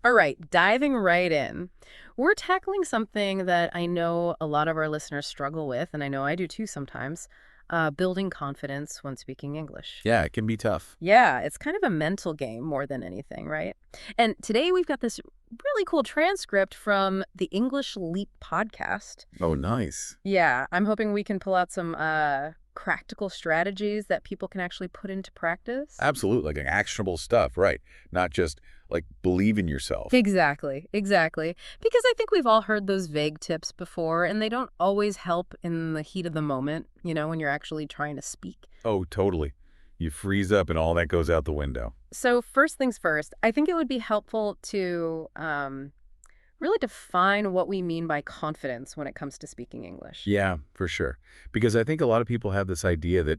All right, diving right in. We're tackling something that I know a lot of our listeners struggle with, and I know I do too sometimes, building confidence when speaking English. Yeah, it can be tough. Yeah, it's kind of a mental game more than anything, right? And today we've got this really cool transcript from the English Leap podcast. Oh, nice. Yeah, I'm hoping we can pull out some practical strategies that people can actually put into practice. Absolutely, like actionable stuff, right? Not just like believe in yourself. Exactly, exactly. Because I think we've all heard those vague tips before, and they don't always help in the heat of the moment, when you're actually trying to speak. Oh, totally. You freeze up and all that goes out the window. So first things first, I think it would be helpful to really define what we mean by confidence when it comes to speaking English. Yeah, for sure. Because I think a lot of people have this idea that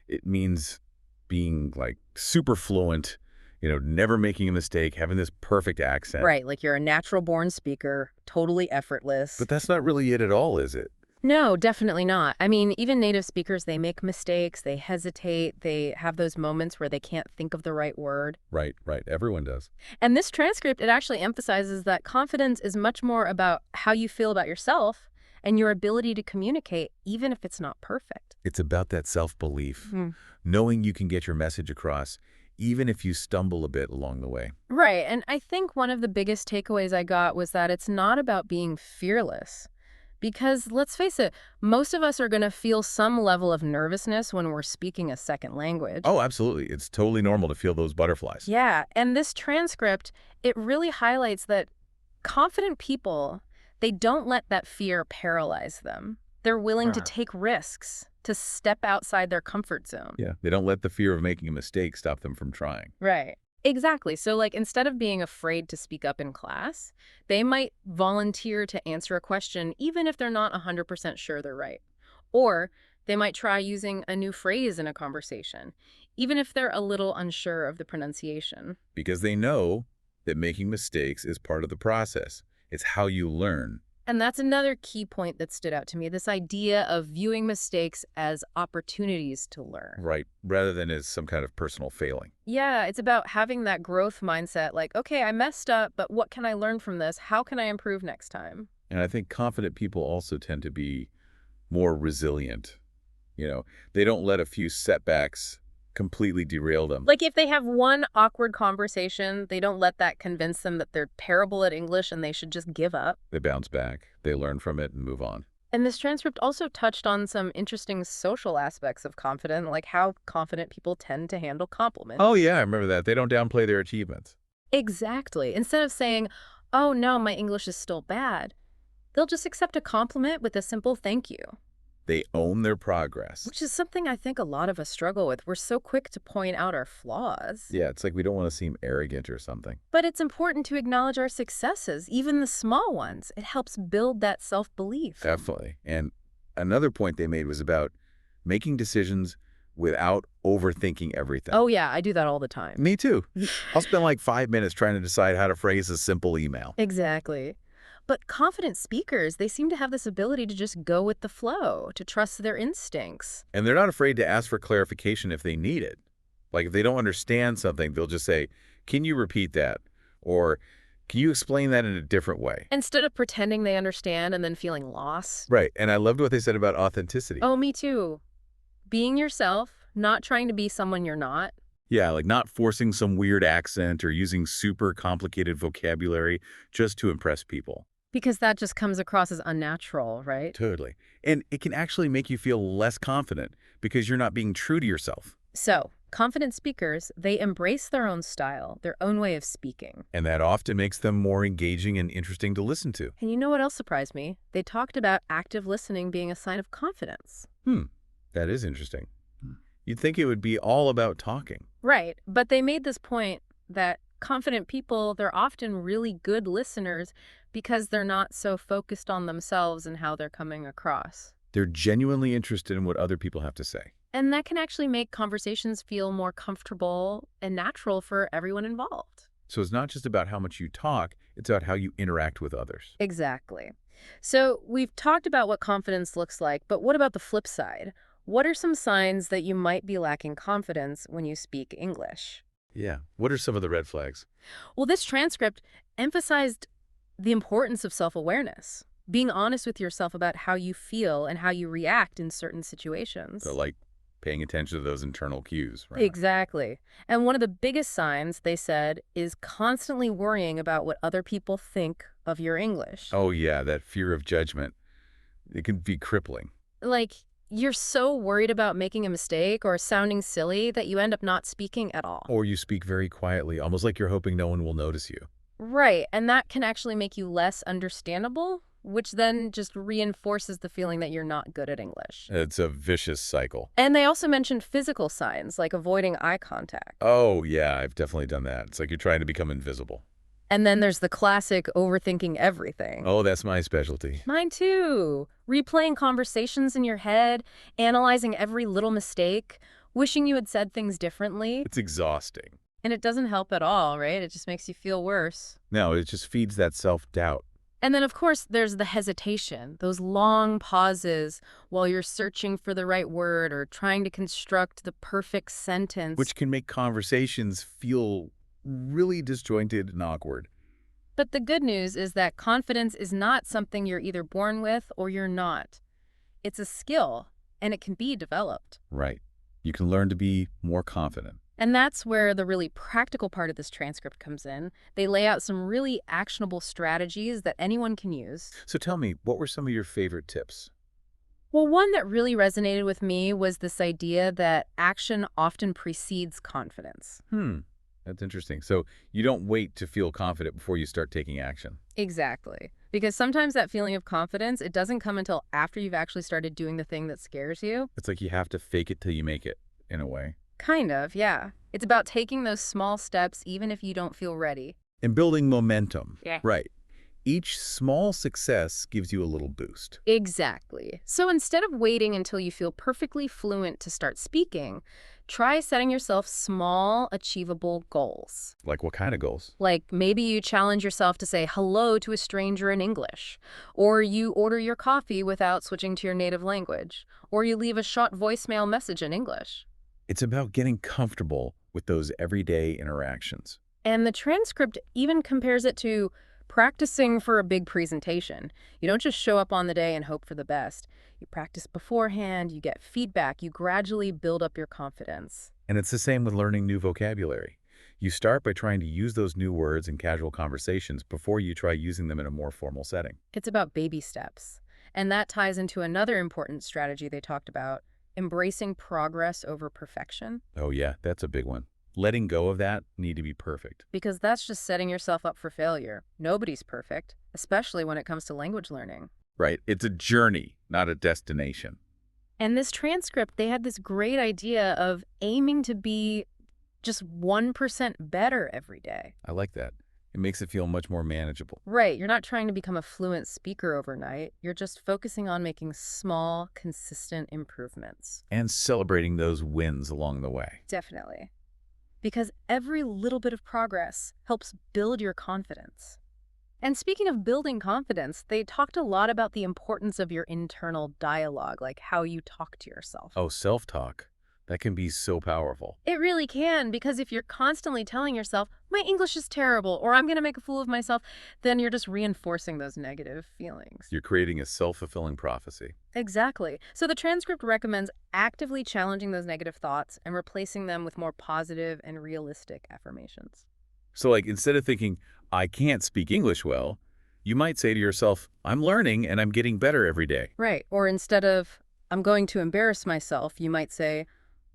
it means being like super fluent, never making a mistake, having this perfect accent. Right, like you're a natural born speaker, totally effortless. But that's not really it at all, is it? No, definitely not. I mean, even native speakers, they make mistakes, they hesitate, they have those moments where they can't think of the right word. Right, right. Everyone does. And this transcript, it actually emphasizes that confidence is much more about how you feel about yourself and your ability to communicate, even if it's not perfect. It's about that self-belief, Hmm. knowing you can get your message across, even if you stumble a bit along the way. Right. And I think one of the biggest takeaways I got was that it's not about being fearless. Because let's face it, most of us are going to feel some level of nervousness when we're speaking a second language. Oh, absolutely. It's totally normal to feel those butterflies. Yeah, and this transcript, it really highlights that confident people, they don't let that fear paralyze them. They're willing to take risks, to step outside their comfort zone. Yeah, they don't let the fear of making a mistake stop them from trying. Right. Exactly. So, like, instead of being afraid to speak up in class, they might volunteer to answer a question, even if they're not 100% sure they're right. Or they might try using a new phrase in a conversation, even if they're a little unsure of the pronunciation. Because they know that making mistakes is part of the process. It's how you learn. And that's another key point that stood out to me, this idea of viewing mistakes as opportunities to learn. Right, rather than as some kind of personal failing. Yeah, it's about having that growth mindset, like, okay, I messed up, but what can I learn from this? How can I improve next time? And I think confident people also tend to be more resilient. They don't let a few setbacks completely derail them. Like, if they have one awkward conversation, they don't let that convince them that they're terrible at English and they should just give up. They bounce back, they learn from it and move on. And this transcript also touched on some interesting social aspects of confidence, like how confident people tend to handle compliments. Oh, yeah, I remember that. They don't downplay their achievements. Exactly. Instead of saying, oh no, my English is still bad, they'll just accept a compliment with a simple thank you, They own their progress. which is something I think a lot of us struggle with. We're so quick to point out our flaws. Yeah, it's like we don't want to seem arrogant or something. But it's important to acknowledge our successes, even the small ones. It helps build that self-belief. Definitely. And another point they made was about making decisions without overthinking everything. Oh yeah, I do that all the time. Me too. I'll spend like 5 minutes trying to decide how to phrase a simple email. Exactly. But confident speakers, they seem to have this ability to just go with the flow, to trust their instincts. And they're not afraid to ask for clarification if they need it. Like if they don't understand something, they'll just say, can you repeat that? Or can you explain that in a different way? Instead of pretending they understand and then feeling lost. Right. And I loved what they said about authenticity. Oh, me too. Being yourself, not trying to be someone you're not. Yeah, like not forcing some weird accent or using super complicated vocabulary just to impress people. Because that just comes across as unnatural, right? Totally. And it can actually make you feel less confident because you're not being true to yourself. So, confident speakers, they embrace their own style, their own way of speaking. And that often makes them more engaging and interesting to listen to. And you know what else surprised me? They talked about active listening being a sign of confidence. That is interesting. You'd think it would be all about talking. Right, but they made this point that confident people, they're often really good listeners because they're not so focused on themselves and how they're coming across. They're genuinely interested in what other people have to say. And that can actually make conversations feel more comfortable and natural for everyone involved. So it's not just about how much you talk, it's about how you interact with others. Exactly. So we've talked about what confidence looks like, but what about the flip side? What are some signs that you might be lacking confidence when you speak English? Yeah. What are some of the red flags? Well, this transcript, emphasized the importance of self-awareness, being honest with yourself about how you feel and how you react in certain So situations. like paying attention to those internal cues, right? Exactly. And one of the biggest signs, they said, is constantly worrying about what other people think of your English. Oh yeah, that fear of judgment. It can be crippling. Like, you're so worried about making a mistake or sounding silly that you end up not speaking at all. Or you speak very quietly, almost like you're hoping no one will notice you. Right, and that can actually make you less understandable, which then just reinforces the feeling that you're not good at English. It's a vicious cycle. And they also mentioned physical signs, like avoiding eye contact. Oh yeah, I've definitely done that. It's like you're trying to become invisible. And then there's the classic overthinking everything. Oh, that's my specialty. Mine too. Replaying conversations in your head, analyzing every little mistake, wishing you had said things differently. It's exhausting. And it doesn't help at all, right? It just makes you feel worse. No, it just feeds that self-doubt, And then, of course, there's the hesitation, those long pauses while you're searching for the right word or trying to construct the perfect sentence. which can make conversations feel really disjointed and awkward. But the good news is that confidence is not something you're either born with or you're not. It's a skill, and it can be developed. Right. You can learn to be more confident. And that's where the really practical part of this transcript comes in. They lay out some really actionable strategies that anyone can use. So tell me, what were some of your favorite tips? Well, one that really resonated with me was this idea that action often precedes confidence. That's interesting. So you don't wait to feel confident before you start taking action. Exactly. Because sometimes that feeling of confidence, it doesn't come until after you've actually started doing the thing that scares you. It's like you have to fake it till you make it, in a way. Kind of, yeah. It's about taking those small steps even if you don't feel ready. And building momentum. Yeah. Right. Each small success gives you a little boost. Exactly. So instead of waiting until you feel perfectly fluent to start speaking, try setting yourself small, achievable goals. Like what kind of goals? Like maybe you challenge yourself to say hello to a stranger in English, or you order your coffee without switching to your native language, or you leave a short voicemail message in English. It's about getting comfortable with those everyday interactions. And the transcript even compares it to practicing for a big presentation. You don't just show up on the day and hope for the best. You practice beforehand, you get feedback, you gradually build up your confidence. And it's the same with learning new vocabulary. You start by trying to use those new words in casual conversations before you try using them in a more formal setting. It's about baby steps. And that ties into another important strategy they talked about, embracing progress over perfection. Oh yeah, that's a big one. Letting go of that need to be perfect. Because that's just setting yourself up for failure. Nobody's perfect, especially when it comes to language learning. Right. It's a journey, not a destination. And this transcript, they had this great idea of aiming to be just 1% better every day. I like that. It makes it feel much more manageable. Right, you're not trying to become a fluent speaker overnight. You're just focusing on making small, consistent improvements. And celebrating those wins along the way. Definitely. Because every little bit of progress helps build your confidence. And speaking of building confidence, they talked a lot about the importance of your internal dialogue, like how you talk to yourself. Oh, self-talk. That can be so powerful. It really can, because if you're constantly telling yourself, my English is terrible, or I'm going to make a fool of myself, then you're just reinforcing those negative feelings. You're creating a self-fulfilling prophecy. Exactly. So the transcript recommends actively challenging those negative thoughts and replacing them with more positive and realistic affirmations. So like instead of thinking, I can't speak English well, you might say to yourself, I'm learning and I'm getting better every day. Right. Or instead of, I'm going to embarrass myself, you might say,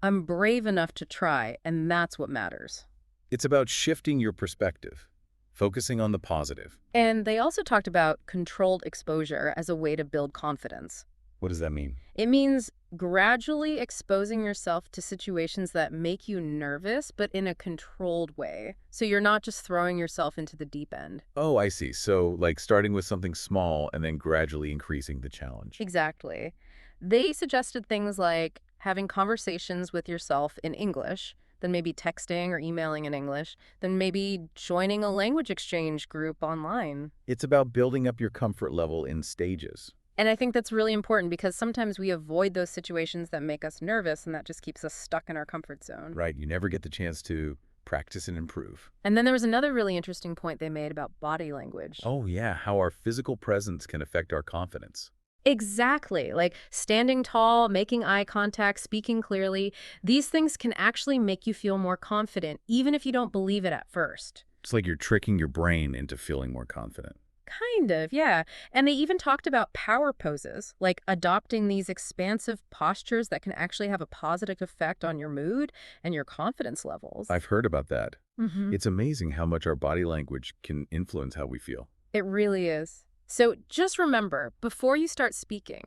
I'm brave enough to try, and that's what matters. It's about shifting your perspective, focusing on the positive. And they also talked about controlled exposure as a way to build confidence. What does that mean? It means gradually exposing yourself to situations that make you nervous, but in a controlled way. So you're not just throwing yourself into the deep end. Oh, I see. So like starting with something small and then gradually increasing the challenge. Exactly. They suggested things like having conversations with yourself in English, then maybe texting or emailing in English, then maybe joining a language exchange group online. It's about building up your comfort level in stages. And I think that's really important because sometimes we avoid those situations that make us nervous, and that just keeps us stuck in our comfort zone. Right. You never get the chance to practice and improve. And then there was another really interesting point they made about body language. Oh yeah, how our physical presence can affect our confidence. Exactly. Like standing tall, making eye contact, speaking clearly. These things can actually make you feel more confident, even if you don't believe it at first. It's like you're tricking your brain into feeling more confident. Kind of, yeah. And they even talked about power poses, like adopting these expansive postures that can actually have a positive effect on your mood and your confidence levels. I've heard about that. Hmm. It's amazing how much our body language can influence how we feel. It really is. So just remember, before you start speaking,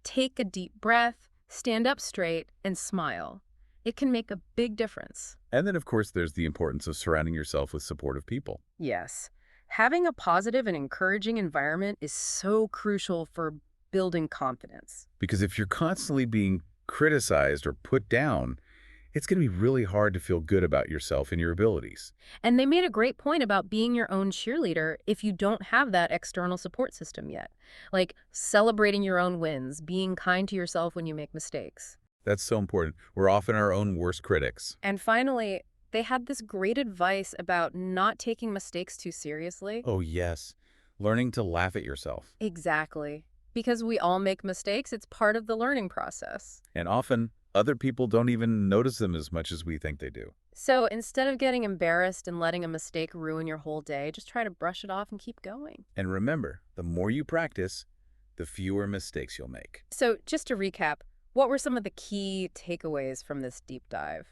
take a deep breath, stand up straight, and smile. It can make a big difference. And then, of course, there's the importance of surrounding yourself with supportive people. Yes. Having a positive and encouraging environment is so crucial for building confidence. Because if you're constantly being criticized or put down, it's going to be really hard to feel good about yourself and your abilities. And they made a great point about being your own cheerleader if you don't have that external support system yet. Like celebrating your own wins, being kind to yourself when you make mistakes. That's so important. We're often our own worst critics. And finally, they had this great advice about not taking mistakes too seriously. Oh, yes. Learning to laugh at yourself. Exactly. Because we all make mistakes, it's part of the learning process. And often, other people don't even notice them as much as we think they do. So instead of getting embarrassed and letting a mistake ruin your whole day, just try to brush it off and keep going. And remember, the more you practice, the fewer mistakes you'll make. So just to recap, what were some of the key takeaways from this deep dive?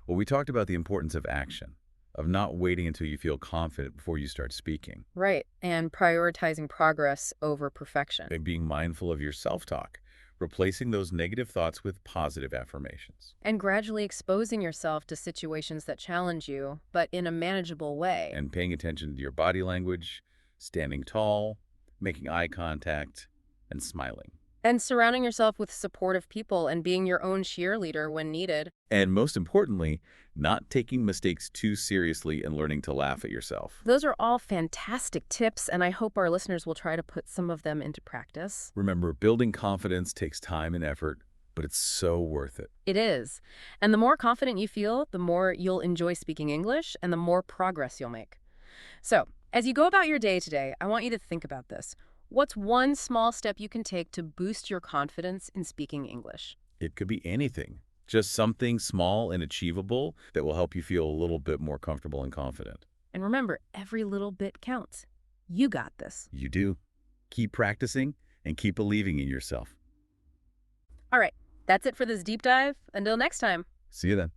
Well, we talked about the importance of action, of not waiting until you feel confident before you start speaking, Right, and prioritizing progress over perfection. and being mindful of your self-talk, replacing those negative thoughts with positive affirmations, And gradually exposing yourself to situations that challenge you, but in a manageable way. and paying attention to your body language, standing tall, making eye contact, and smiling. And surrounding yourself with supportive people and being your own cheerleader when needed. And most importantly, not taking mistakes too seriously and learning to laugh at yourself. Those are all fantastic tips, and I hope our listeners will try to put some of them into practice. Remember, building confidence takes time and effort, but it's so worth it. It is. And the more confident you feel, the more you'll enjoy speaking English and the more progress you'll make. So, as you go about your day today, I want you to think about this. What's one small step you can take to boost your confidence in speaking English? It could be anything, just something small and achievable that will help you feel a little bit more comfortable and confident. And remember, every little bit counts. You got this. You do. Keep practicing and keep believing in yourself. All right, that's it for this deep dive. Until next time. See you then.